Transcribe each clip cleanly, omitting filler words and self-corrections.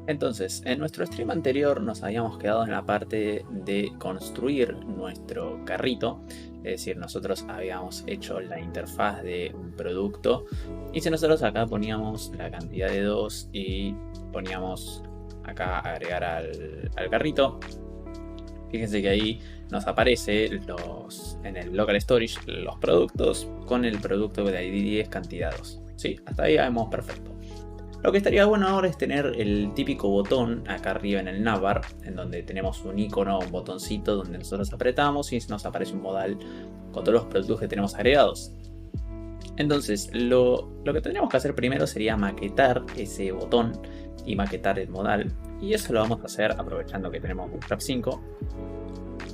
Entonces, en nuestro stream anterior nos habíamos quedado en la parte de construir nuestro carrito. Es decir, nosotros habíamos hecho la interfaz de un producto. Y si nosotros acá poníamos la cantidad de 2 y poníamos acá agregar al carrito, fíjense que ahí nos aparece en el local storage los productos con el producto de ID 10 cantidad 2. ¿Sí? Hasta ahí vamos perfecto. Lo que estaría bueno ahora es tener el típico botón acá arriba en el navbar, en donde tenemos un icono, un botoncito donde nosotros apretamos y nos aparece un modal con todos los productos que tenemos agregados. Entonces, lo que tendríamos que hacer primero sería maquetar ese botón y maquetar el modal. Y eso lo vamos a hacer aprovechando que tenemos Bootstrap 5.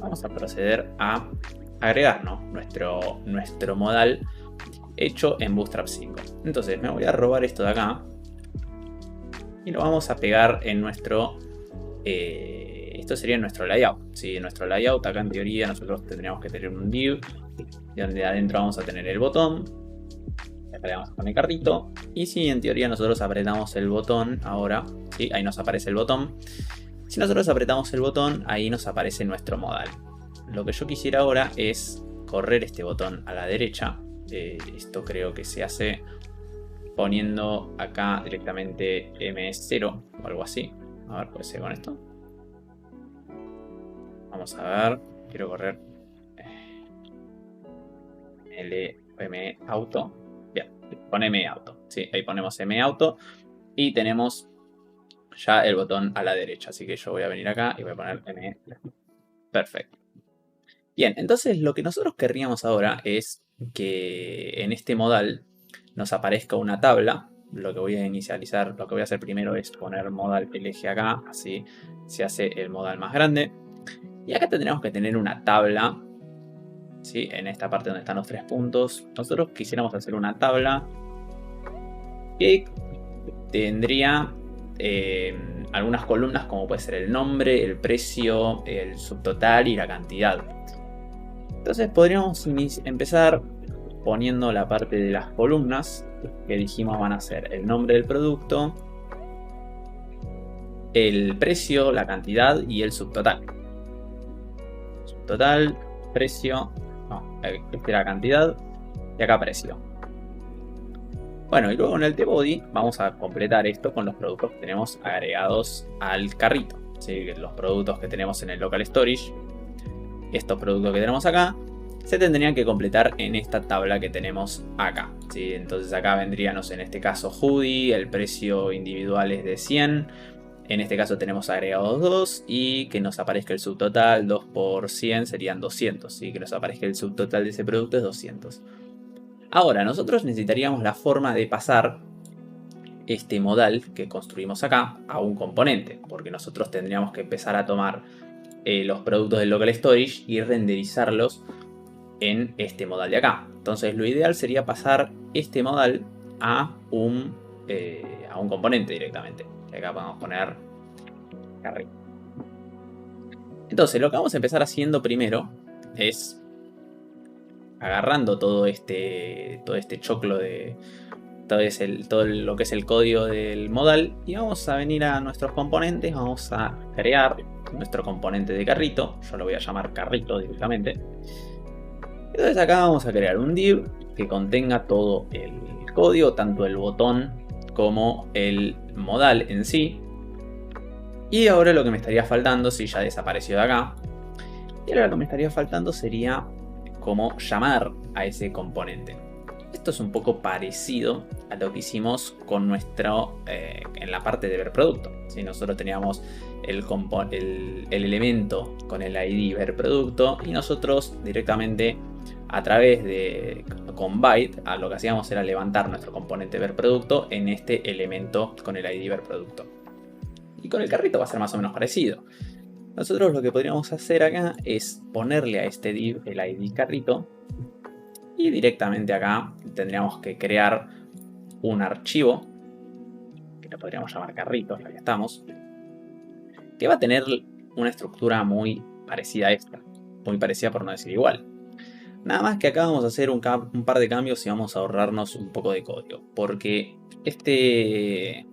Vamos a proceder a agregar, ¿no?, nuestro modal hecho en Bootstrap 5. Entonces, me voy a robar esto de acá y lo vamos a pegar en nuestro... esto sería nuestro layout. ¿Sí? En nuestro layout, acá en teoría, nosotros tendríamos que tener un div donde adentro vamos a tener el botón. Acá le vamos a poner carrito. Y si en teoría nosotros apretamos el botón ahora, ¿sí?, ahí nos aparece el botón. Si nosotros apretamos el botón, ahí nos aparece nuestro modal. Lo que yo quisiera ahora es correr este botón a la derecha. Esto creo que se hace poniendo acá directamente M0 o algo así. A ver, puede ser con esto. Vamos a ver. Quiero correr M auto. Bien, pone M auto. Sí, ahí ponemos M auto. Y tenemos ya el botón a la derecha. Así que yo voy a venir acá y voy a poner M. Perfecto. Bien, entonces lo que nosotros querríamos ahora es que en este modal nos aparezca una tabla. Lo que voy a inicializar, lo que voy a hacer primero es poner modal LG acá, así se hace el modal más grande. Y acá tendríamos que tener una tabla, ¿sí?, en esta parte donde están los 3 puntos. Nosotros quisiéramos hacer una tabla que tendría algunas columnas, como puede ser el nombre, el precio, el subtotal y la cantidad. Entonces podríamos empezar poniendo la parte de las columnas que dijimos van a ser el nombre del producto, el precio, la cantidad y el subtotal. Subtotal, precio, no, esta es la cantidad y acá precio. Bueno, y luego en el tbody vamos a completar esto con los productos que tenemos agregados al carrito. ¿Sí? Los productos que tenemos en el local storage, estos productos que tenemos acá, se tendrían que completar en esta tabla que tenemos acá. ¿Sí? Entonces acá vendríamos en este caso hoodie, el precio individual es de 100. En este caso tenemos agregados 2 y que nos aparezca el subtotal, 2 por 100 serían 200. ¿Sí? Que nos aparezca el subtotal de ese producto es 200. Ahora, nosotros necesitaríamos la forma de pasar este modal que construimos acá a un componente, porque nosotros tendríamos que empezar a tomar los productos del local storage y renderizarlos en este modal de acá. Entonces lo ideal sería pasar este modal a un componente directamente. Acá podemos poner carrito. Entonces lo que vamos a empezar haciendo primero es agarrando todo este choclo de todo lo que es el código del modal, y vamos a venir a nuestros componentes, vamos a crear nuestro componente de carrito. Yo lo voy a llamar carrito directamente. Entonces acá vamos a crear un div que contenga todo el código, tanto el botón como el modal en sí. Y ahora lo que me estaría faltando, si ya desapareció de acá, y ahora lo que me estaría faltando sería cómo llamar a ese componente. Esto es un poco parecido a lo que hicimos con nuestro en la parte de ver producto. ¿Sí? Nosotros teníamos el elemento con el ID ver producto y nosotros directamente a través de con byte lo que hacíamos era levantar nuestro componente ver producto en este elemento con el ID ver producto. Y con el carrito va a ser más o menos parecido. Nosotros lo que podríamos hacer acá es ponerle a este div el ID carrito y directamente acá tendríamos que crear un archivo que lo podríamos llamar carritos, ahí estamos, que va a tener una estructura muy parecida a esta, muy parecida por no decir igual. Nada más que acá vamos a hacer un par de cambios y vamos a ahorrarnos un poco de código, porque este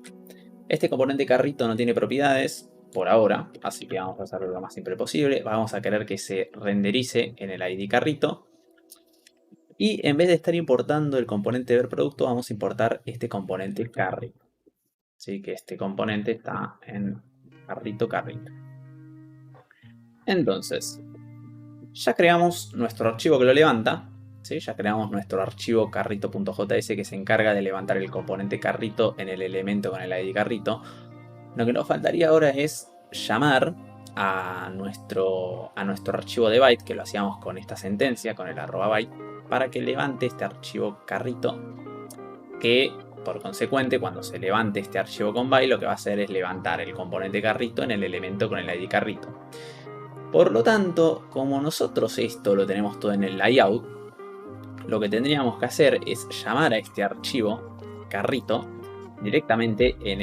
Este componente carrito no tiene propiedades por ahora, así que vamos a hacerlo lo más simple posible. Vamos a querer que se renderice en el ID carrito. Y en vez de estar importando el componente ver producto, vamos a importar este componente carrito. Así que este componente está en carrito. Entonces, ya creamos nuestro archivo que lo levanta. ¿Sí? Ya creamos nuestro archivo carrito.js que se encarga de levantar el componente carrito en el elemento con el ID carrito. Lo que nos faltaría ahora es llamar a nuestro archivo de byte, que lo hacíamos con esta sentencia, con el @byte, para que levante este archivo carrito, que por consecuente cuando se levante este archivo con byte lo que va a hacer es levantar el componente carrito en el elemento con el ID carrito. Por lo tanto, como nosotros esto lo tenemos todo en el layout, lo que tendríamos que hacer es llamar a este archivo carrito directamente en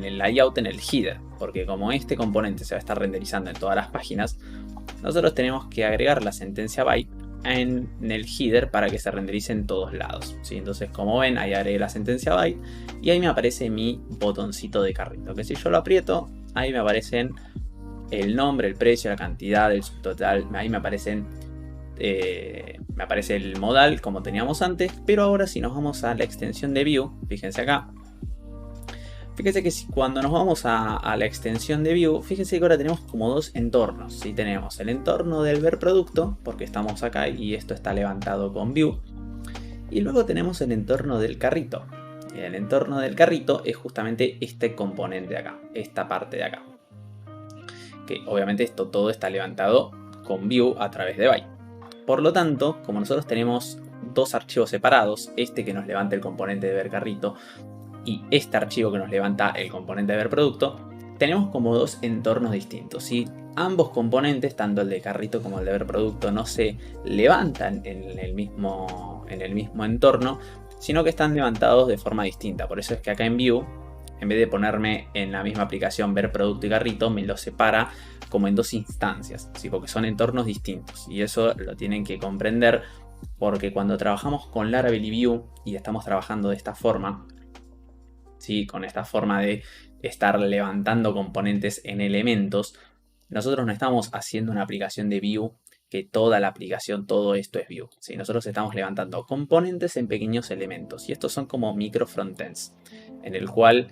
el layout, en el header, porque como este componente se va a estar renderizando en todas las páginas, nosotros tenemos que agregar la sentencia byte en el header para que se renderice en todos lados, ¿sí? Entonces, como ven, ahí agregué la sentencia byte y ahí me aparece mi botoncito de carrito, que si yo lo aprieto, ahí me aparecen el nombre, el precio, la cantidad, el subtotal, ahí me aparece el modal como teníamos antes. Pero ahora si nos vamos a la extensión de view, fíjense acá, fíjense que cuando nos vamos a la extensión de view, fíjense que ahora tenemos como dos entornos, ¿sí? Tenemos el entorno del ver producto, porque estamos acá y esto está levantado con view, y luego tenemos el entorno del carrito. El entorno del carrito es justamente este componente de acá, esta parte de acá, que obviamente esto todo está levantado con view a través de byte. Por lo tanto, como nosotros tenemos dos archivos separados, este que nos levanta el componente de ver carrito y este archivo que nos levanta el componente de ver producto, tenemos como dos entornos distintos. Si ambos componentes, tanto el de carrito como el de ver producto, no se levantan en el mismo entorno, sino que están levantados de forma distinta. Por eso es que acá en view, en vez de ponerme en la misma aplicación ver producto y carrito, me lo separa como en dos instancias, ¿sí? Porque son entornos distintos y eso lo tienen que comprender, porque cuando trabajamos con Laravel y Vue y estamos trabajando de esta forma, ¿sí? Con esta forma de estar levantando componentes en elementos, nosotros no estamos haciendo una aplicación de Vue que toda la aplicación, todo esto es Vue, ¿sí? Nosotros estamos levantando componentes en pequeños elementos y estos son como micro frontends, en el cual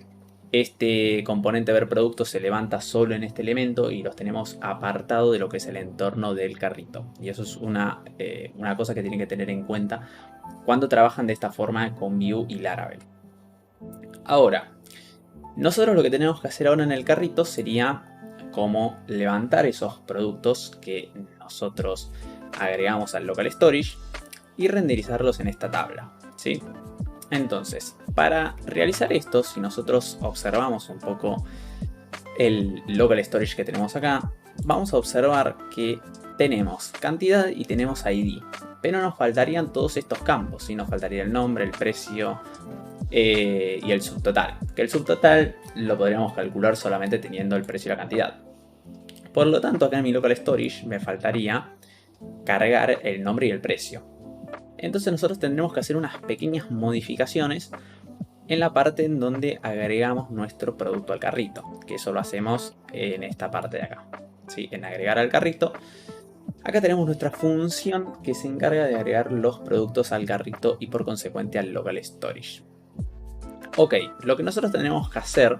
este componente ver producto se levanta solo en este elemento y los tenemos apartado de lo que es el entorno del carrito. Y eso es una cosa que tienen que tener en cuenta cuando trabajan de esta forma con Vue y Laravel. Ahora, nosotros lo que tenemos que hacer ahora en el carrito sería como levantar esos productos que nosotros agregamos al local storage y renderizarlos en esta tabla, ¿sí? Entonces, para realizar esto, si nosotros observamos un poco el local storage que tenemos acá, vamos a observar que tenemos cantidad y tenemos ID, pero nos faltarían todos estos campos, ¿sí? Nos faltaría el nombre, el precio y el subtotal, que el subtotal lo podríamos calcular solamente teniendo el precio y la cantidad. Por lo tanto, acá en mi local storage me faltaría cargar el nombre y el precio. Entonces nosotros tendremos que hacer unas pequeñas modificaciones en la parte en donde agregamos nuestro producto al carrito, que eso lo hacemos en esta parte de acá, ¿sí? En agregar al carrito. Acá tenemos nuestra función que se encarga de agregar los productos al carrito y por consecuente al local storage. Ok, lo que nosotros tenemos que hacer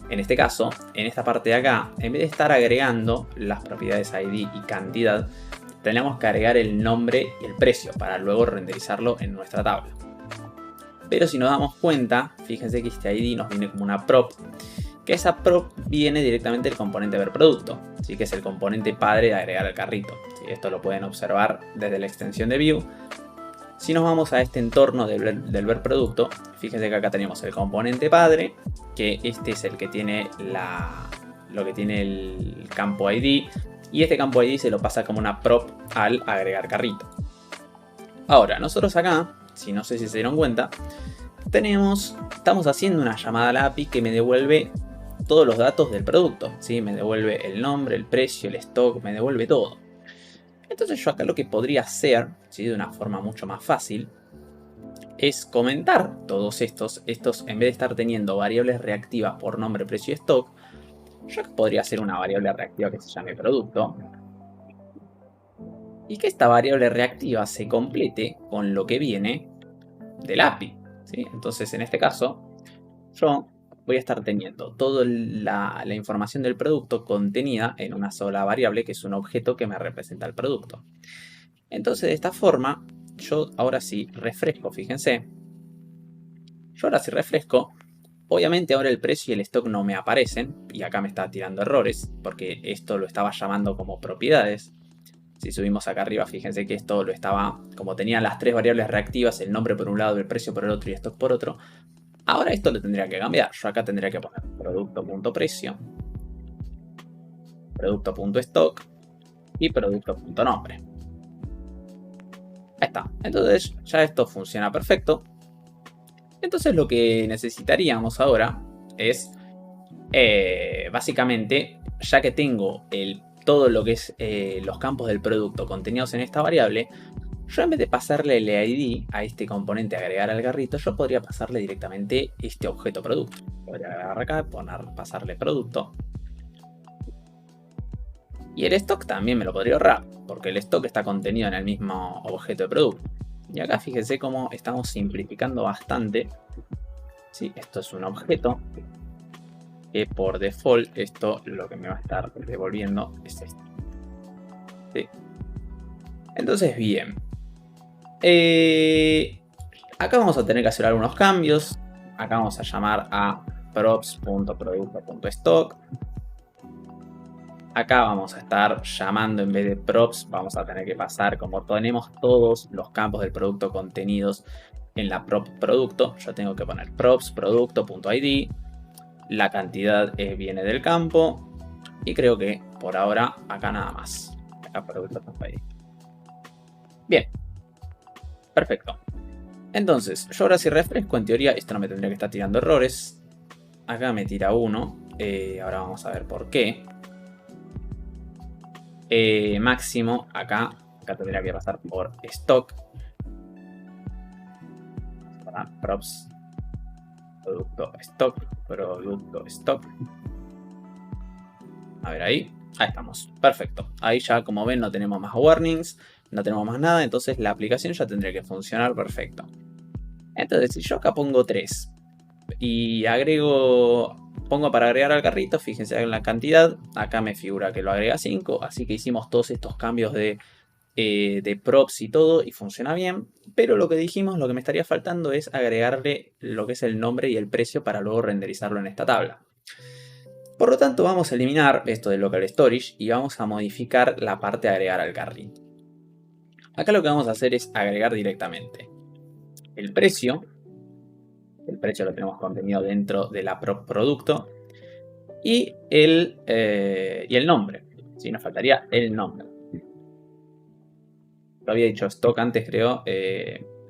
en este caso, en esta parte de acá, en vez de estar agregando las propiedades ID y cantidad, tenemos que agregar el nombre y el precio para luego renderizarlo en nuestra tabla. Pero si nos damos cuenta, fíjense que este ID nos viene como una prop, que esa prop viene directamente del componente ver producto, ¿sí? Que es el componente padre de agregar al carrito, ¿sí? Esto lo pueden observar desde la extensión de Vue. Si nos vamos a este entorno del ver producto, fíjense que acá tenemos el componente padre, que este es el que tiene lo que tiene el campo ID, y este campo ID se lo pasa como una prop al agregar carrito. Ahora, nosotros acá, si no sé si se dieron cuenta, estamos haciendo una llamada a la API que me devuelve todos los datos del producto, ¿sí? Me devuelve el nombre, el precio, el stock, me devuelve todo. Entonces yo acá lo que podría hacer, ¿sí? De una forma mucho más fácil, es comentar todos estos en vez de estar teniendo variables reactivas por nombre, precio y stock, yo podría hacer una variable reactiva que se llame producto. Y que esta variable reactiva se complete con lo que viene del API, ¿sí? Entonces, en este caso, yo voy a estar teniendo toda la información del producto contenida en una sola variable, que es un objeto que me representa el producto. Entonces, de esta forma, yo ahora sí refresco, fíjense. Yo ahora sí refresco. Obviamente ahora el precio y el stock no me aparecen, y acá me está tirando errores, porque esto lo estaba llamando como propiedades. Si subimos acá arriba, fíjense que esto lo estaba, como tenía las tres variables reactivas, el nombre por un lado, el precio por el otro y stock por otro. Ahora esto lo tendría que cambiar. Yo acá tendría que poner producto.precio, producto.stock y producto.nombre. Ahí está. Entonces ya esto funciona perfecto. Entonces lo que necesitaríamos ahora es, básicamente, ya que tengo todo lo que es los campos del producto contenidos en esta variable, yo en vez de pasarle el ID a este componente agregar al carrito, yo podría pasarle directamente este objeto producto. Podría agarrar acá, pasarle producto. Y el stock también me lo podría ahorrar, porque el stock está contenido en el mismo objeto de producto. Y acá fíjense cómo estamos simplificando bastante. ¿Sí? Esto es un objeto que por default esto lo que me va a estar devolviendo es esto. ¿Sí? Entonces, bien. Acá vamos a tener que hacer algunos cambios. Acá vamos a llamar a props.producto.stock. Acá vamos a estar llamando, en vez de props, vamos a tener que pasar, como tenemos todos los campos del producto contenidos en la prop producto, yo tengo que poner props producto.id. La cantidad viene del campo. Y creo que por ahora acá nada más. Acá producto.id. Bien. Perfecto. Entonces, yo ahora si refresco, en teoría esto no me tendría que estar tirando errores. Acá me tira uno. Ahora vamos a ver por qué. Máximo, acá tendría que pasar por stock. Para props. Producto stock. A ver ahí. Ahí estamos. Perfecto. Ahí ya, como ven, no tenemos más warnings. No tenemos más nada. Entonces la aplicación ya tendría que funcionar perfecto. Entonces, si yo acá pongo 3 y pongo para agregar al carrito, fíjense en la cantidad, acá me figura que lo agrega 5, así que hicimos todos estos cambios de props y todo y funciona bien, pero lo que dijimos, lo que me estaría faltando es agregarle lo que es el nombre y el precio para luego renderizarlo en esta tabla. Por lo tanto, vamos a eliminar esto de local storage y vamos a modificar la parte de agregar al carrito. Acá lo que vamos a hacer es agregar directamente el precio. El precio lo tenemos contenido dentro de la prop producto. Y el nombre. ¿Sí? Nos faltaría el nombre. Lo había dicho stock antes, creo.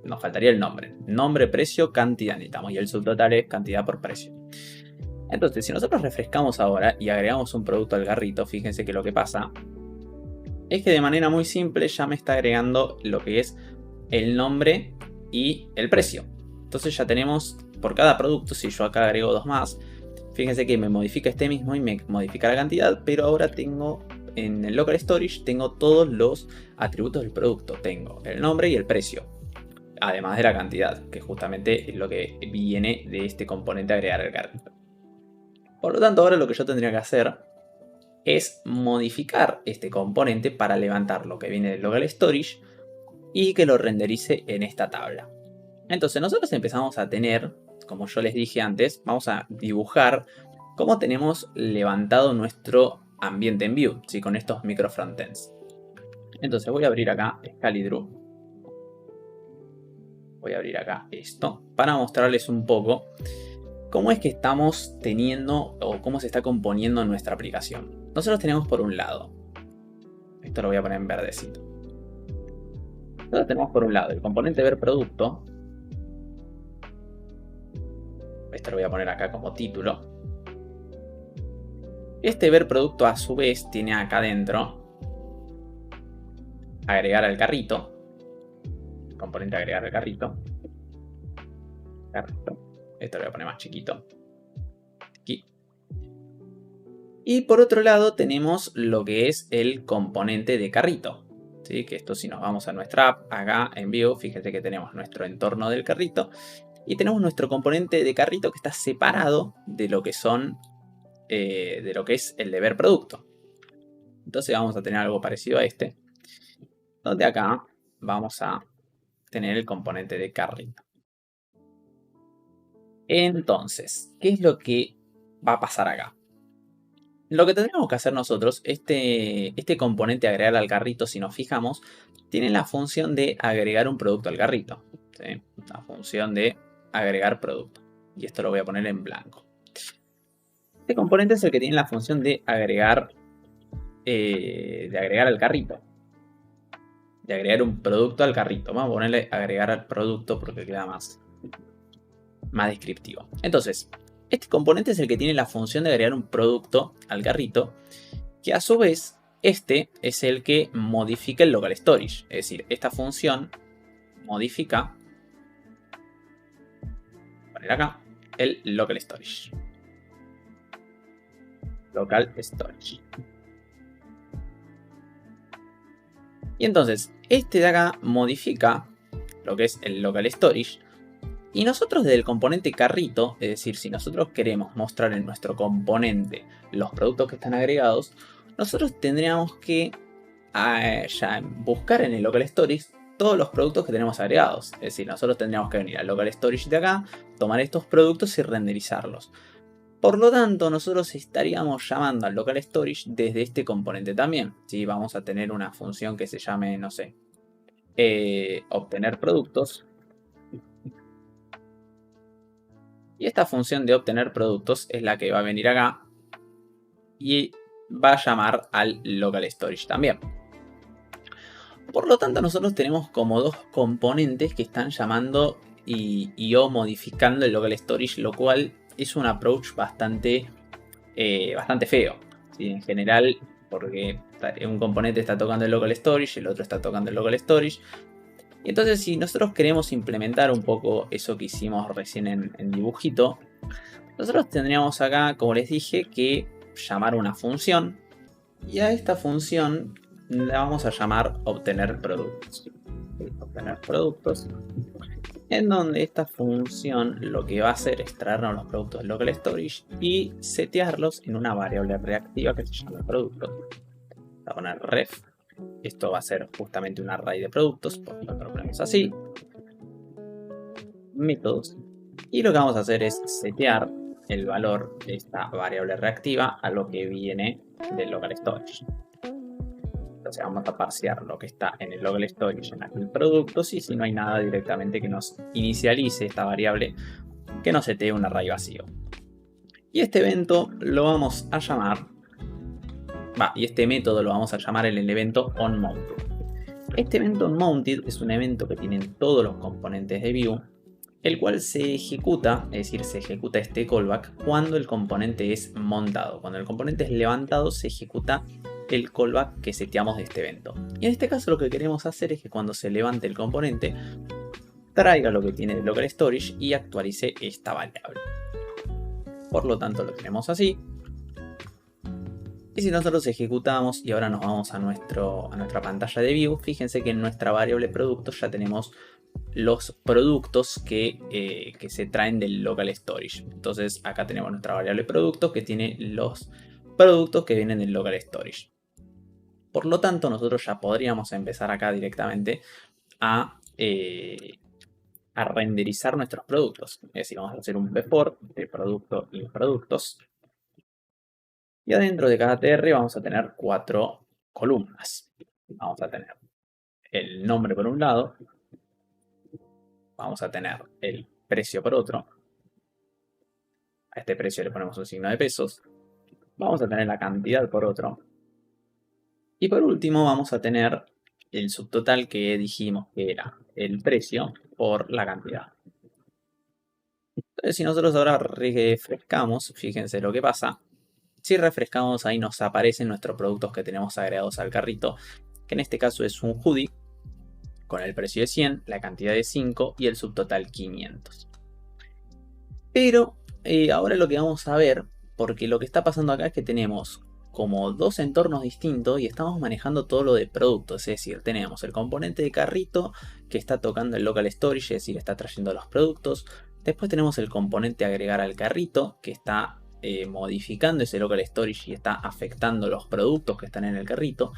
Nos faltaría el nombre. Nombre, precio, cantidad necesitamos. Y el subtotal es cantidad por precio. Entonces, si nosotros refrescamos ahora y agregamos un producto al carrito, fíjense que lo que pasa es que de manera muy simple ya me está agregando lo que es el nombre y el precio. Entonces ya tenemos por cada producto, si yo acá agrego 2 más, fíjense que me modifica este mismo y me modifica la cantidad, pero ahora tengo en el local storage tengo todos los atributos del producto. Tengo el nombre y el precio, además de la cantidad, que justamente es lo que viene de este componente agregar al carrito. Por lo tanto, ahora lo que yo tendría que hacer es modificar este componente para levantar lo que viene del local storage y que lo renderice en esta tabla. Entonces nosotros empezamos a tener, como yo les dije antes, vamos a dibujar cómo tenemos levantado nuestro ambiente en Vue, ¿sí? Con estos micro frontends. Entonces voy a abrir acá Scalidru. Voy a abrir acá esto para mostrarles un poco cómo es que estamos teniendo o cómo se está componiendo nuestra aplicación. Nosotros tenemos por un lado, esto lo voy a poner en verdecito. Nosotros tenemos por un lado el componente ver producto. Esto lo voy a poner acá como título. Este ver producto a su vez tiene acá adentro agregar al carrito. Componente agregar al carrito. carrito. Esto lo voy a poner más chiquito. Aquí. Y por otro lado tenemos lo que es el componente de carrito. ¿Sí? Que esto, si nos vamos a nuestra app, acá en View, fíjense que tenemos nuestro entorno del carrito. Y tenemos nuestro componente de carrito que está separado de lo que son, de lo que es el de ver producto. Entonces vamos a tener algo parecido a este, donde acá vamos a tener el componente de carrito. Entonces, ¿qué es lo que va a pasar acá? Lo que tendríamos que hacer nosotros, este componente agregar al carrito, si nos fijamos, tiene la función de agregar un producto al carrito. ¿Sí? La función de agregar producto. Y esto lo voy a poner en blanco. Este componente es el que tiene la función de agregar al carrito. De agregar un producto al carrito. Vamos a ponerle agregar al producto porque queda más descriptivo. Entonces, este componente es el que tiene la función de agregar un producto al carrito, que a su vez este es el que modifica el local storage. Es decir, esta función modifica, poner acá, el local storage. Local storage. Y entonces, este de acá modifica lo que es el local storage. Y nosotros desde el componente carrito, es decir, si nosotros queremos mostrar en nuestro componente los productos que están agregados, nosotros tendríamos que ya buscar en el local storage todos los productos que tenemos agregados. Es decir, nosotros tendríamos que venir al local storage de acá, tomar estos productos y renderizarlos. Por lo tanto, nosotros estaríamos llamando al local storage desde este componente también. ¿Sí? Vamos a tener una función que se llame, no sé, obtener productos. Y esta función de obtener productos es la que va a venir acá y va a llamar al local storage también. Por lo tanto, nosotros tenemos como dos componentes que están llamando o modificando el local storage, lo cual es un approach bastante feo, ¿sí? En general, porque un componente está tocando el local storage, el otro está tocando el local storage. Y entonces, si nosotros queremos implementar un poco eso que hicimos recién en dibujito, nosotros tendríamos acá, como les dije, que llamar una función. Y a esta función la vamos a llamar obtener productos. Obtener productos. En donde esta función lo que va a hacer es traernos los productos del local storage y setearlos en una variable reactiva que se llama productos. Voy a poner ref. Esto va a ser justamente un array de productos, por lo lo ponemos así. Métodos. Y lo que vamos a hacer es setear el valor de esta variable reactiva a lo que viene del local storage. Entonces vamos a parsear lo que está en el local storage en aquel productos y si no hay nada directamente que nos inicialice esta variable, que nos setee un array vacío. Y este evento lo vamos a llamar, y este método lo vamos a llamar el evento onMounted. Este evento onMounted es un evento que tienen todos los componentes de Vue, el cual se ejecuta, es decir, se ejecuta este callback cuando el componente es montado. Cuando el componente es levantado, se ejecuta el callback que seteamos de este evento. Y en este caso lo que queremos hacer es que cuando se levante el componente, traiga lo que tiene el local storage y actualice esta variable. Por lo tanto, lo tenemos así. Y si nosotros ejecutamos y ahora nos vamos a nuestra pantalla de Vue, fíjense que en nuestra variable productos ya tenemos los productos que se traen del local storage. Entonces acá tenemos nuestra variable productos que tiene los productos que vienen del local storage. Por lo tanto, nosotros ya podríamos empezar acá directamente a renderizar nuestros productos. Es decir, vamos a hacer un before de producto y productos. Y adentro de cada TR vamos a tener 4 columnas. Vamos a tener el nombre por un lado. Vamos a tener el precio por otro. A este precio le ponemos un signo de pesos. Vamos a tener la cantidad por otro. Y por último vamos a tener el subtotal que dijimos que era el precio por la cantidad. Entonces si nosotros ahora refrescamos, fíjense lo que pasa. Si refrescamos, ahí nos aparecen nuestros productos que tenemos agregados al carrito, que en este caso es un hoodie con el precio de 100, la cantidad de 5 y el subtotal 500. Pero ahora lo que vamos a ver, porque lo que está pasando acá es que tenemos como dos entornos distintos y estamos manejando todo lo de productos. Es decir, tenemos el componente de carrito que está tocando el local storage, es decir, está trayendo los productos. Después tenemos el componente agregar al carrito que está modificando ese local storage y está afectando los productos que están en el carrito.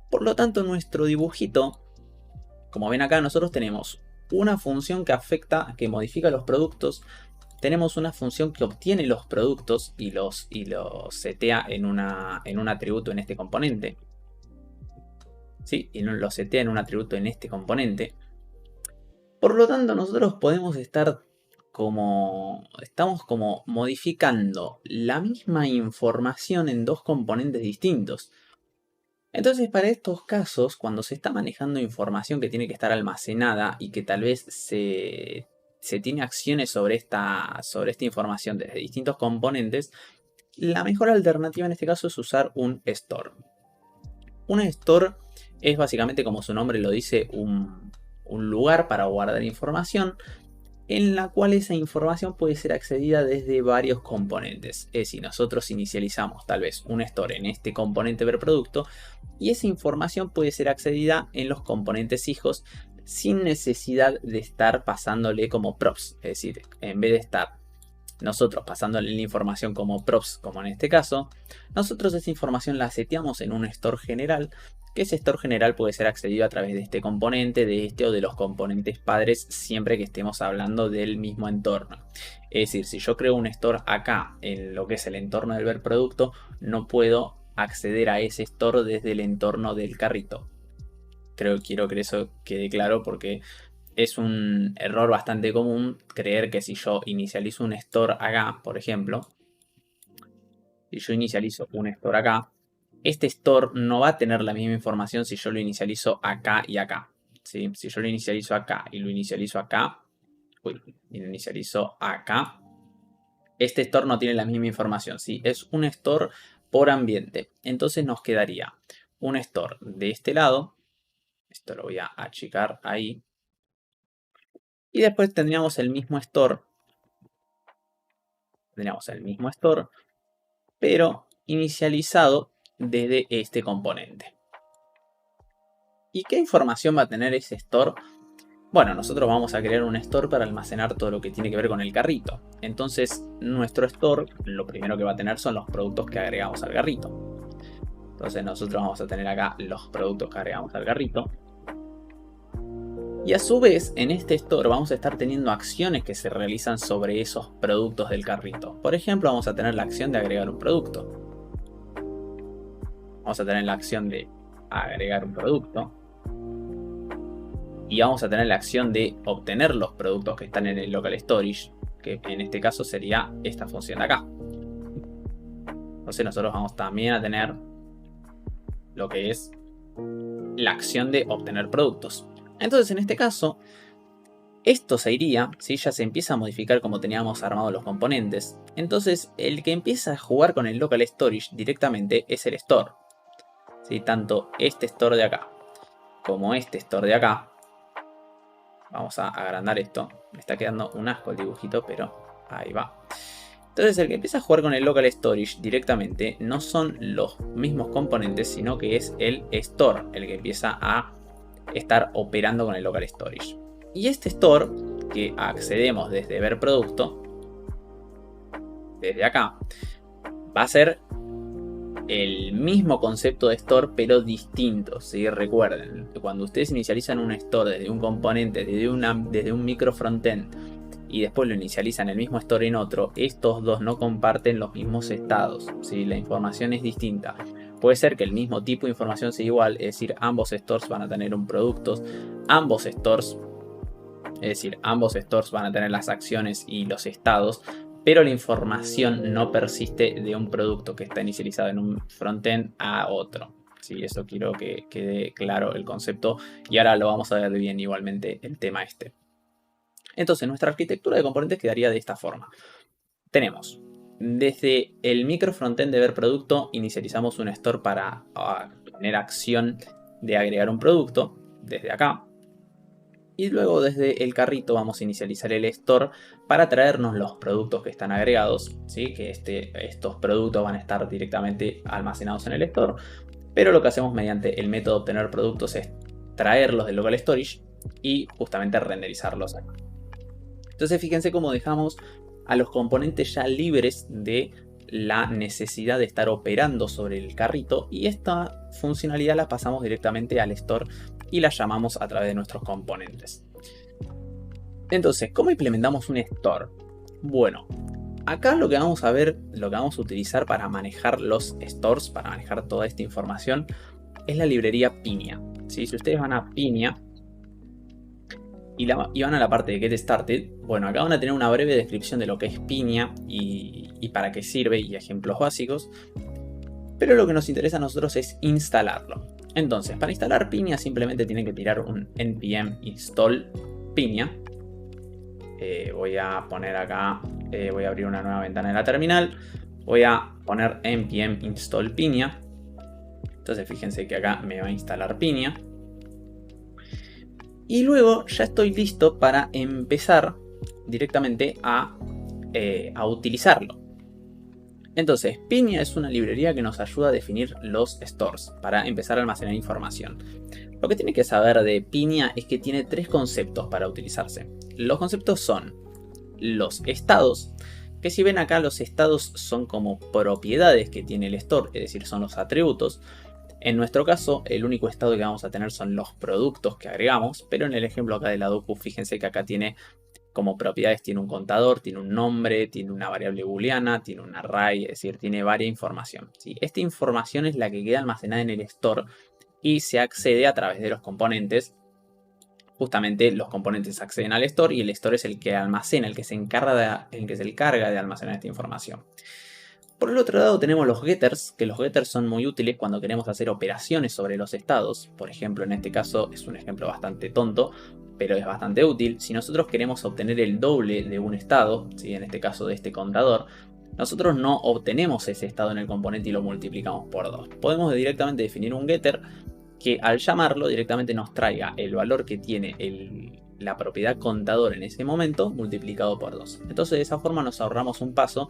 Por lo tanto, nuestro dibujito, como ven acá, nosotros tenemos una función que afecta, que modifica los productos. Tenemos una función que obtiene los productos y los setea en un atributo en este componente. ¿Sí? Y lo setea en un atributo en este componente. Por lo tanto, nosotros podemos estar estamos como modificando la misma información en dos componentes distintos. Entonces, para estos casos, cuando se está manejando información que tiene que estar almacenada y que tal vez se tiene acciones sobre esta información desde distintos componentes, la mejor alternativa en este caso es usar un store. Un store es básicamente, como su nombre lo dice, un lugar para guardar información en la cual esa información puede ser accedida desde varios componentes. Es decir, nosotros inicializamos tal vez un store en este componente ver producto y esa información puede ser accedida en los componentes hijos sin necesidad de estar pasándole como props. Es decir, en vez de estar nosotros pasándole la información como props, como en este caso, nosotros esa información la seteamos en un store general, que ese store general puede ser accedido a través de este componente, de este o de los componentes padres, siempre que estemos hablando del mismo entorno. Es decir, si yo creo un store acá, en lo que es el entorno del ver producto, no puedo acceder a ese store desde el entorno del carrito. Quiero que eso quede claro porque es un error bastante común creer que si yo inicializo un store acá, por ejemplo, si yo inicializo un store acá, este store no va a tener la misma información si yo lo inicializo acá y acá. ¿Sí? Si yo lo inicializo acá y lo inicializo acá, y lo inicializo acá, este store no tiene la misma información. ¿Sí? Es un store por ambiente. Entonces nos quedaría un store de este lado. Esto lo voy a achicar ahí. Y después tendríamos el mismo store. Tendríamos el mismo store, pero inicializado desde este componente. ¿Y qué información va a tener ese store? Bueno, nosotros vamos a crear un store para almacenar todo lo que tiene que ver con el carrito. Entonces, nuestro store, lo primero que va a tener son los productos que agregamos al carrito. Entonces, nosotros vamos a tener acá los productos que agregamos al carrito. Y a su vez, en este store vamos a estar teniendo acciones que se realizan sobre esos productos del carrito. Por ejemplo, vamos a tener la acción de agregar un producto. Vamos a tener la acción de agregar un producto. Y vamos a tener la acción de obtener los productos que están en el local storage, que en este caso sería esta función de acá. Entonces nosotros vamos también a tener lo que es la acción de obtener productos. Entonces en este caso, esto se iría, ¿sí? Ya se empieza a modificar como teníamos armados los componentes. Entonces el que empieza a jugar con el local storage directamente es el store. ¿Sí? Tanto este store de acá como este store de acá. Vamos a agrandar esto. Me está quedando un asco el dibujito, pero ahí va. Entonces el que empieza a jugar con el local storage directamente no son los mismos componentes, sino que es el store el que empieza a estar operando con el local storage. Y este store que accedemos desde ver producto, desde acá, va a ser el mismo concepto de store pero distinto. ¿Sí? Recuerden, cuando ustedes inicializan un store desde un componente, desde un micro frontend y después lo inicializan el mismo store en otro, estos dos no comparten los mismos estados. ¿Sí? La información es distinta. Puede ser que el mismo tipo de información sea igual, es decir, ambos stores van a tener un producto, ambos stores van a tener las acciones y los estados, pero la información no persiste de un producto que está inicializado en un frontend a otro. Sí, eso quiero que quede claro el concepto y ahora lo vamos a ver bien igualmente el tema este. Entonces nuestra arquitectura de componentes quedaría de esta forma. Tenemos desde el micro frontend de ver producto, inicializamos un store para tener acción de agregar un producto desde acá. Y luego desde el carrito vamos a inicializar el store para traernos los productos que están agregados, ¿sí? Que estos productos van a estar directamente almacenados en el store, pero lo que hacemos mediante el método obtener productos es traerlos del local storage y justamente renderizarlos acá. Entonces fíjense cómo dejamos a los componentes ya libres de la necesidad de estar operando sobre el carrito, y esta funcionalidad la pasamos directamente al store y la llamamos a través de nuestros componentes. Entonces, ¿cómo implementamos un store? Bueno, acá lo que vamos a ver, lo que vamos a utilizar para manejar los stores, para manejar toda esta información, es la librería Pinia. ¿Sí? Si ustedes van a Pinia y van a la parte de Get Started, bueno, acá van a tener una breve descripción de lo que es Pinia y para qué sirve y ejemplos básicos. Pero lo que nos interesa a nosotros es instalarlo. Entonces, para instalar Pinia simplemente tienen que tirar un npm install Pinia. Voy a poner acá, voy a abrir una nueva ventana en la terminal. Voy a poner npm install Pinia. Entonces fíjense que acá me va a instalar Pinia. Y luego ya estoy listo para empezar directamente a utilizarlo. Entonces, Pinia es una librería que nos ayuda a definir los stores para empezar a almacenar información. Lo que tiene que saber de Pinia es que tiene tres conceptos para utilizarse. Los conceptos son los estados, que si ven acá los estados son como propiedades que tiene el store, es decir, son los atributos. En nuestro caso, el único estado que vamos a tener son los productos que agregamos, pero en el ejemplo acá de la docu, fíjense que acá tiene como propiedades, tiene un contador, tiene un nombre, tiene una variable booleana, tiene un array, es decir, tiene varias información, ¿sí? Esta información es la que queda almacenada en el store y se accede a través de los componentes. Justamente los componentes acceden al store y el store es el que almacena, el que se encarga de almacenar esta información. Por el otro lado tenemos los getters, que los getters son muy útiles cuando queremos hacer operaciones sobre los estados. Por ejemplo, en este caso es un ejemplo bastante tonto, pero es bastante útil. Si nosotros queremos obtener el doble de un estado, ¿sí? En este caso de este contador, nosotros no obtenemos ese estado en el componente y lo multiplicamos por 2. Podemos directamente definir un getter que al llamarlo directamente nos traiga el valor que tiene la propiedad contador en ese momento multiplicado por 2. Entonces de esa forma nos ahorramos un paso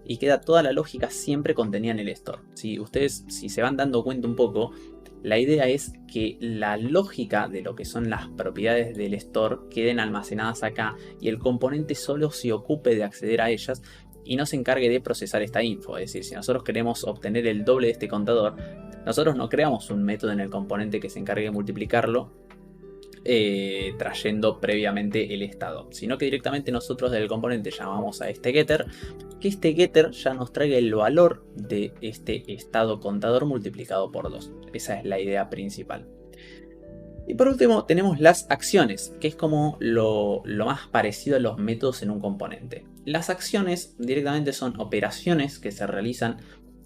y queda toda la lógica siempre contenida en el store. Si ustedes, si se van dando cuenta un poco, la idea es que la lógica de lo que son las propiedades del store queden almacenadas acá y el componente solo se ocupe de acceder a ellas y no se encargue de procesar esta info. Es decir, si nosotros queremos obtener el doble de este contador, nosotros no creamos un método en el componente que se encargue de multiplicarlo trayendo previamente el estado, sino que directamente nosotros del componente llamamos a este getter, que este getter ya nos traiga el valor de este estado contador multiplicado por 2. Esa es la idea principal. Y por último tenemos las acciones, que es como lo más parecido a los métodos en un componente. Las acciones directamente son operaciones que se realizan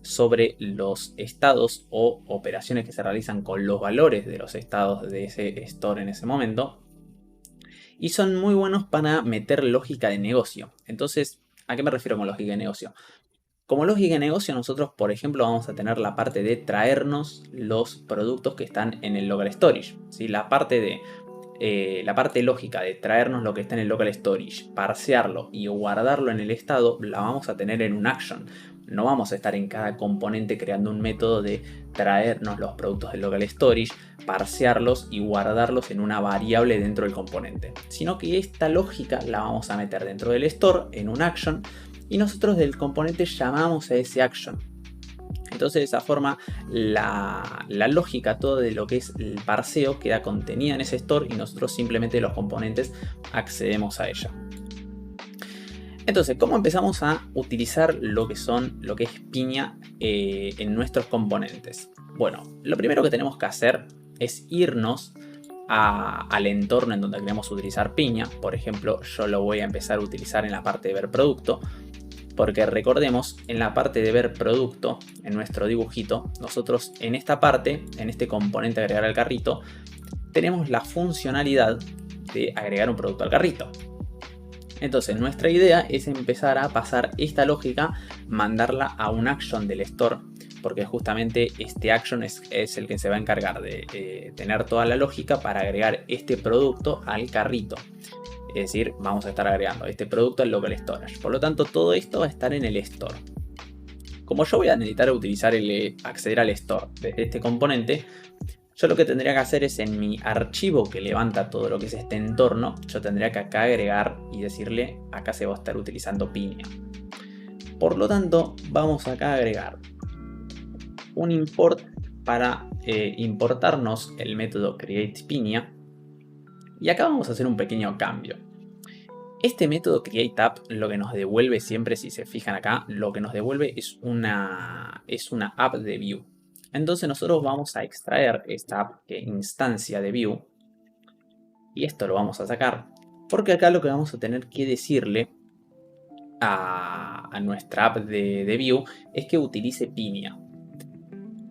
sobre los estados o operaciones que se realizan con los valores de los estados de ese store en ese momento. Y son muy buenos para meter lógica de negocio. Entonces, ¿a qué me refiero con lógica de negocio? Como lógica de negocio nosotros, por ejemplo, vamos a tener la parte de traernos los productos que están en el local storage, ¿sí? La parte lógica de traernos lo que está en el local storage, parsearlo y guardarlo en el estado, la vamos a tener en un action. No vamos a estar en cada componente creando un método de traernos los productos del local storage, parsearlos y guardarlos en una variable dentro del componente. Sino que esta lógica la vamos a meter dentro del store en un action y nosotros del componente llamamos a ese action. Entonces de esa forma la lógica, todo de lo que es el parseo queda contenida en ese store y nosotros simplemente los componentes accedemos a ella. Entonces, ¿cómo empezamos a utilizar lo que es Pinia en nuestros componentes? Bueno, lo primero que tenemos que hacer es irnos al entorno en donde queremos utilizar Pinia. Por ejemplo, yo lo voy a empezar a utilizar en la parte de ver producto. Porque recordemos, en la parte de ver producto, en nuestro dibujito, nosotros en esta parte, en este componente agregar al carrito, tenemos la funcionalidad de agregar un producto al carrito. Entonces nuestra idea es empezar a pasar esta lógica, mandarla a un action del store porque justamente este action es el que se va a encargar de tener toda la lógica para agregar este producto al carrito. Es decir, vamos a estar agregando este producto al local storage. Por lo tanto, todo esto va a estar en el store. Como yo voy a necesitar utilizar acceder al store desde este componente, yo lo que tendría que hacer es en mi archivo que levanta todo lo que es este entorno, yo tendría que acá agregar y decirle, acá se va a estar utilizando piña. Por lo tanto, vamos acá a agregar un import para importarnos el método createPiña. Y acá vamos a hacer un pequeño cambio. Este método createApp lo que nos devuelve siempre, si se fijan acá, lo que nos devuelve es una app de view. Entonces nosotros vamos a extraer esta app que instancia de view. Y esto lo vamos a sacar. Porque acá lo que vamos a tener que decirle a nuestra app de view es que utilice piña.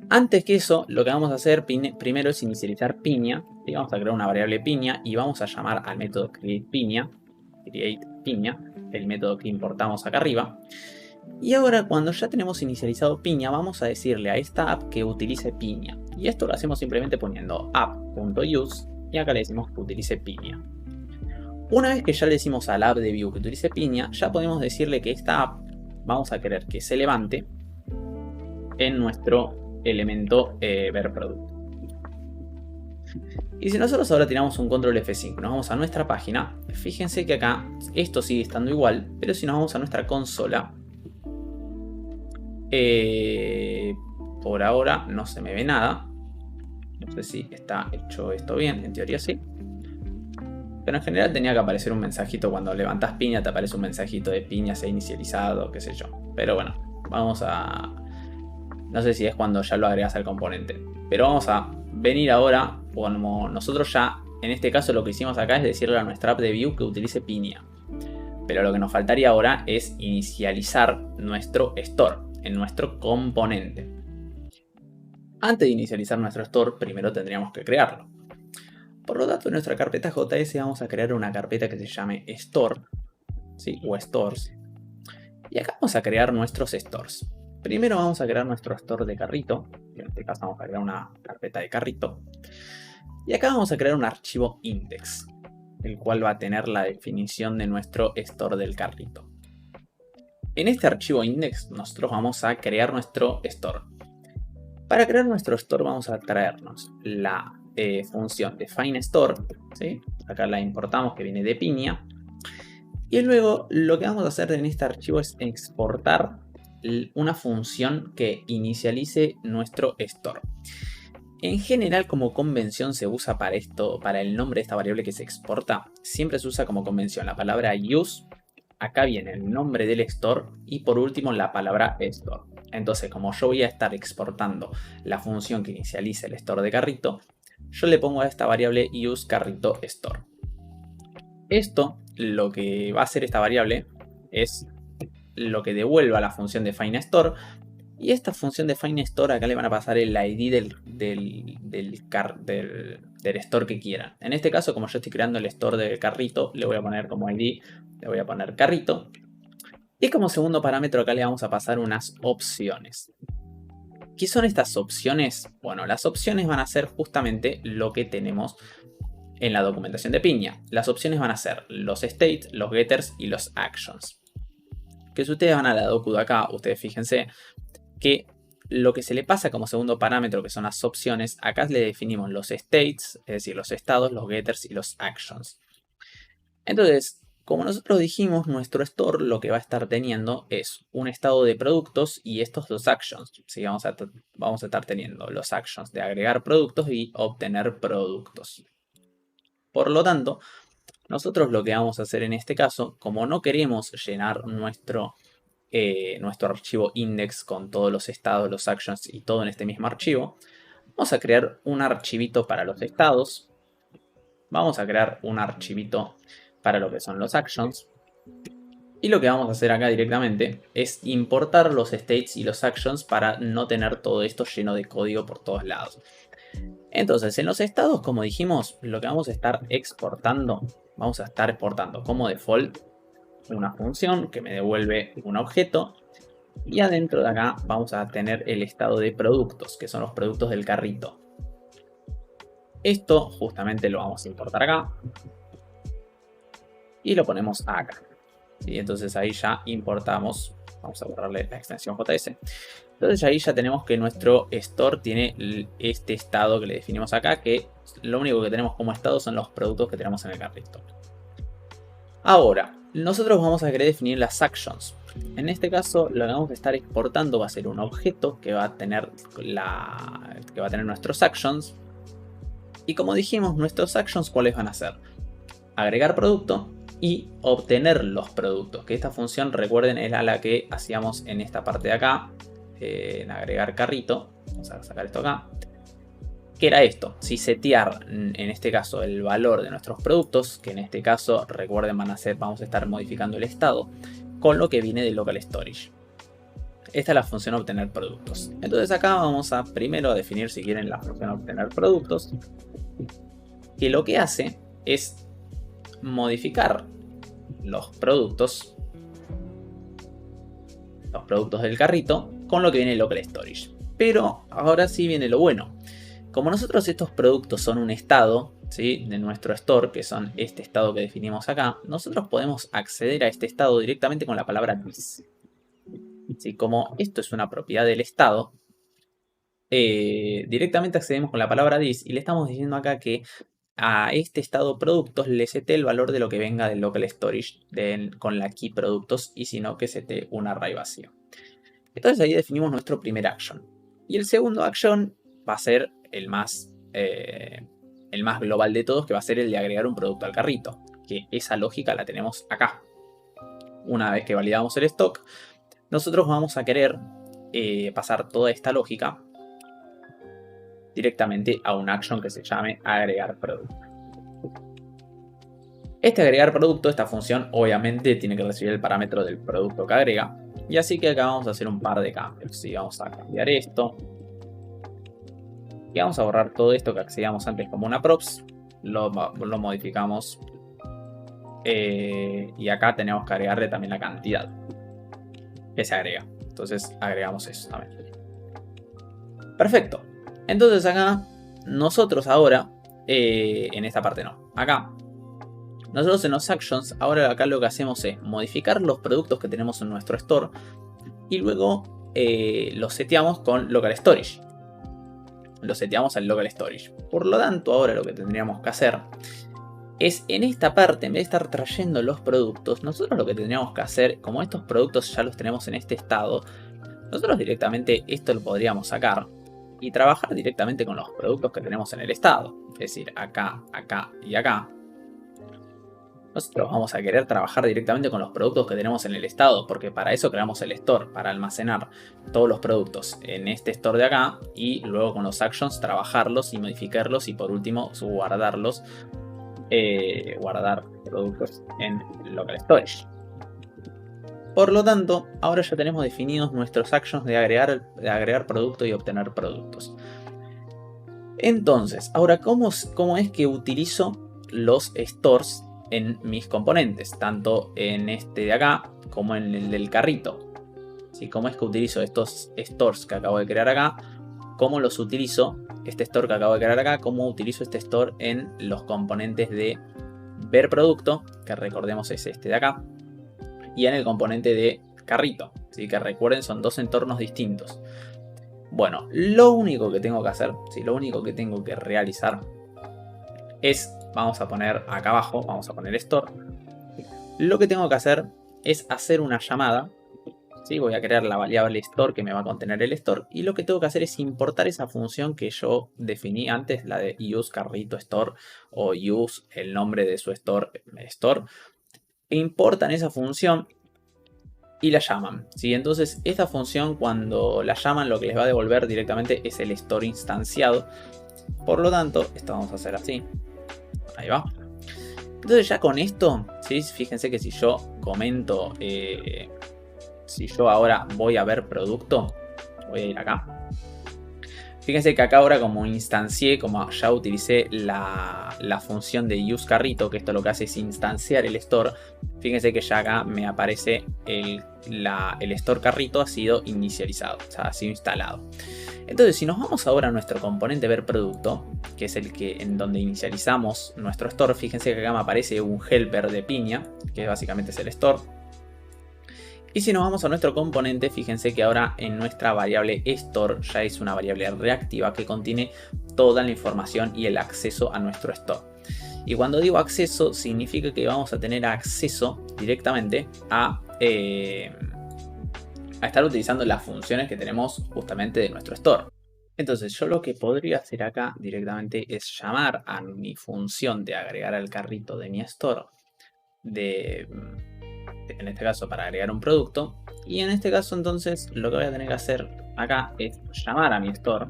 Antes que eso, lo que vamos a hacer primero es inicializar piña. Y vamos a crear una variable piña y vamos a llamar al método createPiña, el método que importamos acá arriba. Y ahora, cuando ya tenemos inicializado piña, vamos a decirle a esta app que utilice piña. Y esto lo hacemos simplemente poniendo app.use y acá le decimos que utilice piña. Una vez que ya le decimos a la app de view que utilice piña, ya podemos decirle que esta app vamos a querer que se levante en nuestro elemento ver producto. Y si nosotros ahora tiramos un control F5 y nos vamos a nuestra página, fíjense que acá esto sigue estando igual, pero si nos vamos a nuestra consola, por ahora no se me ve nada. No sé si está hecho esto bien, en teoría sí. Pero en general tenía que aparecer un mensajito cuando levantas piña, te aparece un mensajito de piña se ha inicializado, qué sé yo. Pero bueno, vamos a... No sé si es cuando ya lo agregas al componente. Pero vamos a venir ahora, como nosotros ya, en este caso lo que hicimos acá es decirle a nuestra app de view que utilice piña. Pero lo que nos faltaría ahora es inicializar nuestro store en nuestro componente. Antes de inicializar nuestro store, primero tendríamos que crearlo. Por lo tanto, en nuestra carpeta JS vamos a crear una carpeta que se llame store, ¿sí? O stores. Y acá vamos a crear nuestros stores. Primero vamos a crear nuestro store de carrito. En este caso vamos a crear una carpeta de carrito. Y acá vamos a crear un archivo index, el cual va a tener la definición de nuestro store del carrito. En este archivo index nosotros vamos a crear nuestro store. Para crear nuestro store vamos a traernos la función defineStore, ¿sí? Acá la importamos que viene de piña. Y luego lo que vamos a hacer en este archivo es exportar una función que inicialice nuestro store. En general, como convención se usa para esto, para el nombre de esta variable que se exporta, siempre se usa como convención la palabra use. Acá viene el nombre del store y por último la palabra store. Entonces, como yo voy a estar exportando la función que inicialice el store de carrito, yo le pongo a esta variable useCarritoStore. Esto, lo que va a hacer esta variable es lo que devuelva la función defineStore. Y esta función defineStore acá le van a pasar el ID del store que quieran. En este caso, como yo estoy creando el store del carrito, le voy a poner como ID, le voy a poner carrito. Y como segundo parámetro acá le vamos a pasar unas opciones. ¿Qué son estas opciones? Bueno, las opciones van a ser justamente lo que tenemos en la documentación de piña. Las opciones van a ser los states, los getters y los actions. Que si ustedes van a la docu de acá, ustedes fíjense que lo que se le pasa como segundo parámetro, que son las opciones, acá le definimos los states, es decir, los estados, los getters y los actions. Entonces, como nosotros dijimos, nuestro store lo que va a estar teniendo es un estado de productos y estos dos actions. ¿Sí? Vamos a estar teniendo los actions de agregar productos y obtener productos. Por lo tanto, nosotros lo que vamos a hacer en este caso, como no queremos llenar nuestro archivo index con todos los estados, los actions y todo en este mismo archivo, vamos a crear un archivito para los estados. Vamos a crear un archivito para lo que son los actions. Y lo que vamos a hacer acá directamente es importar los states y los actions para no tener todo esto lleno de código por todos lados. Entonces, en los estados, como dijimos, lo que vamos a estar exportando, vamos a estar exportando como default una función que me devuelve un objeto Y adentro de acá vamos a tener el estado de productos, que son los productos del carrito. Esto justamente lo vamos a importar acá. Y lo ponemos acá. ¿Sí? Entonces ahí ya importamos. Vamos a borrarle la extensión JS. Entonces ahí ya tenemos que nuestro store tiene este estado que le definimos acá, que lo único que tenemos como estado son los productos que tenemos en el carrito. Ahora, nosotros vamos a querer definir las actions. En este caso, lo que vamos a estar exportando va a ser un objeto que va a tener nuestros actions. Y como dijimos, nuestros actions, ¿cuáles van a ser? Agregar producto y obtener los productos. Que esta función, recuerden, era la que hacíamos en esta parte de acá. En agregar carrito. Vamos a sacar esto acá. Que era esto, si setear en este caso el valor de nuestros productos, que en este caso recuerden vamos a estar modificando el estado con lo que viene de local storage. Esta es la función obtener productos. Entonces acá vamos a primero definir, si quieren, la función obtener productos, que lo que hace es modificar los productos del carrito con lo que viene de local storage. Pero ahora sí viene lo bueno. Como nosotros estos productos son un estado, ¿sí?, de nuestro store, que son este estado que definimos acá, nosotros podemos acceder a este estado directamente con la palabra this. ¿Sí? Como esto es una propiedad del estado, directamente accedemos con la palabra this y le estamos diciendo acá que a este estado productos le setee el valor de lo que venga del local storage con la key productos, y si no, que setee un array vacío. Entonces ahí definimos nuestro primer action. Y el segundo action va a ser el más global de todos, que va a ser el de agregar un producto al carrito, que esa lógica la tenemos acá. Una vez que validamos el stock, nosotros vamos a querer pasar toda esta lógica directamente a un action que se llame agregar producto. Este agregar producto, esta función obviamente tiene que recibir el parámetro del producto que agrega, y así que acá vamos a hacer un par de cambios. ¿Sí? Vamos a cambiar esto. Y vamos a borrar todo esto que accedíamos antes como una props. Lo modificamos. Y acá tenemos que agregarle también la cantidad que se agrega. Entonces agregamos eso también. Perfecto. Entonces acá nosotros ahora, en esta parte no, acá nosotros en los actions, ahora acá lo que hacemos es modificar los productos que tenemos en nuestro store y luego los seteamos con local storage. Lo seteamos al local storage. Por lo tanto, ahora lo que tendríamos que hacer es, en esta parte, en vez de estar trayendo los productos, nosotros lo que tendríamos que hacer, como estos productos ya los tenemos en este estado, nosotros directamente esto lo podríamos sacar y trabajar directamente con los productos que tenemos en el estado. Es decir, acá, acá y acá. Nosotros vamos a querer trabajar directamente con los productos que tenemos en el estado, porque para eso creamos el store, para almacenar todos los productos en este store de acá y luego con los actions trabajarlos y modificarlos y por último guardarlos, guardar productos en local storage. Por lo tanto, ahora ya tenemos definidos nuestros actions de agregar producto y obtener productos. Entonces, ahora, ¿cómo es que utilizo los stores en mis componentes? Tanto en este de acá como en el del carrito. ¿Sí? ¿Cómo es que utilizo estos stores que acabo de crear acá? ¿Cómo los utilizo? Este store que acabo de crear acá, ¿cómo utilizo este store en los componentes de ver producto? Que recordemos es este de acá. Y en el componente de carrito, ¿sí? Que recuerden son dos entornos distintos. Bueno, lo único que tengo que hacer, ¿sí? Lo único que tengo que realizar es, vamos a poner acá abajo, vamos a poner store. Lo que tengo que hacer es hacer una llamada, ¿sí? Voy a crear la variable store que me va a contener el store. Y lo que tengo que hacer es importar esa función que yo definí antes, la de use carrito store o use el nombre de su store. Importan esa función y la llaman, ¿sí? Entonces esta función, cuando la llaman, lo que les va a devolver directamente es el store instanciado. Por lo tanto, esto vamos a hacer así. Ahí va. Entonces ya con esto, ¿sí? Fíjense que si yo comento, si yo ahora voy a ver producto, voy a ir acá. Fíjense que acá ahora como instancié, como ya utilicé la función de useCarrito, que esto lo que hace es instanciar el store, fíjense que ya acá me aparece el store carrito ha sido inicializado, o sea, ha sido instalado. Entonces, si nos vamos ahora a nuestro componente ver producto, que es el que en donde inicializamos nuestro store, fíjense que acá me aparece un helper de piña, que básicamente es el store. Y si nos vamos a nuestro componente, fíjense que ahora en nuestra variable store ya es una variable reactiva que contiene toda la información y el acceso a nuestro store. Y cuando digo acceso, significa que vamos a tener acceso directamente a estar utilizando las funciones que tenemos justamente de nuestro store. Entonces yo lo que podría hacer acá directamente es llamar a mi función de agregar al carrito de mi store, en este caso para agregar un producto, y en este caso entonces lo que voy a tener que hacer acá es llamar a mi store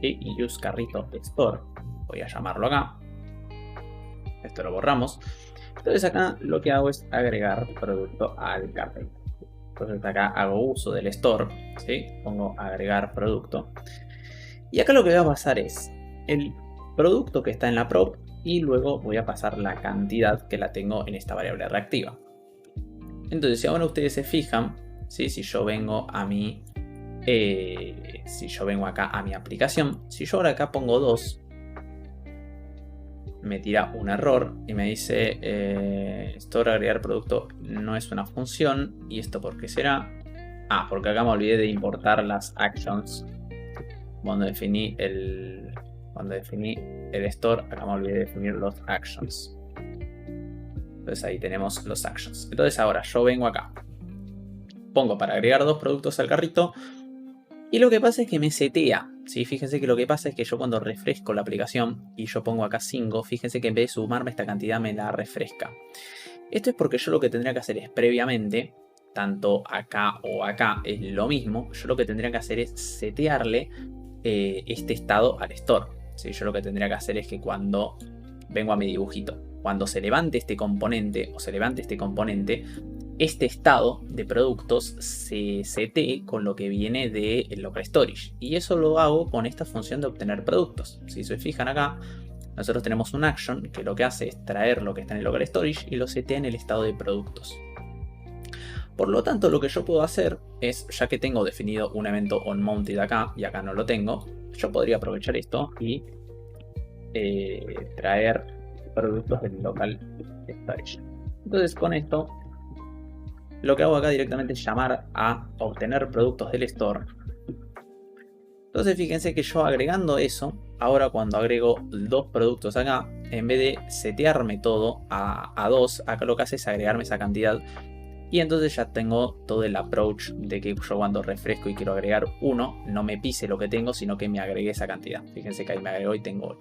y use carrito store, voy a llamarlo acá, esto lo borramos. Entonces acá lo que hago es agregar producto al carrito. Entonces acá hago uso del store, ¿sí? Pongo agregar producto. Y acá lo que va a pasar es el producto que está en la prop y luego voy a pasar la cantidad que la tengo en esta variable reactiva. Entonces si ahora ustedes se fijan, ¿sí? Si yo vengo a mi acá a mi aplicación, si yo ahora acá pongo 2, me tira un error y me dice store agregar producto no es una función. ¿Y esto por qué será? Porque acá me olvidé de importar las actions. Cuando definí el store, acá me olvidé de definir los actions. Entonces ahí tenemos los actions. Entonces ahora yo vengo acá, pongo para agregar 2 productos al carrito y lo que pasa es que me setea. ¿Sí? Fíjense que lo que pasa es que yo cuando refresco la aplicación y yo pongo acá 5, fíjense que en vez de sumarme esta cantidad me la refresca. Esto es porque yo lo que tendría que hacer es previamente, tanto acá o acá es lo mismo, yo lo que tendría que hacer es setearle este estado al store. ¿Sí? Yo lo que tendría que hacer es que cuando vengo a mi dibujito, cuando se levante este componente o se levante este componente, este estado de productos se setee con lo que viene de local storage. Y eso lo hago con esta función de obtener productos. Si se fijan acá, nosotros tenemos un action que lo que hace es traer lo que está en el local storage y lo setea en el estado de productos. Por lo tanto, lo que yo puedo hacer es, ya que tengo definido un evento onMounted acá y acá no lo tengo, yo podría aprovechar esto y traer productos del local storage. Entonces con esto lo que hago acá directamente es llamar a obtener productos del store. Entonces fíjense que yo agregando eso, ahora cuando agrego 2 productos acá, en vez de setearme todo a 2, acá lo que hace es agregarme esa cantidad. Y entonces ya tengo todo el approach de que yo cuando refresco y quiero agregar 1, no me pise lo que tengo, sino que me agregue esa cantidad. Fíjense que ahí me agregó y tengo 8.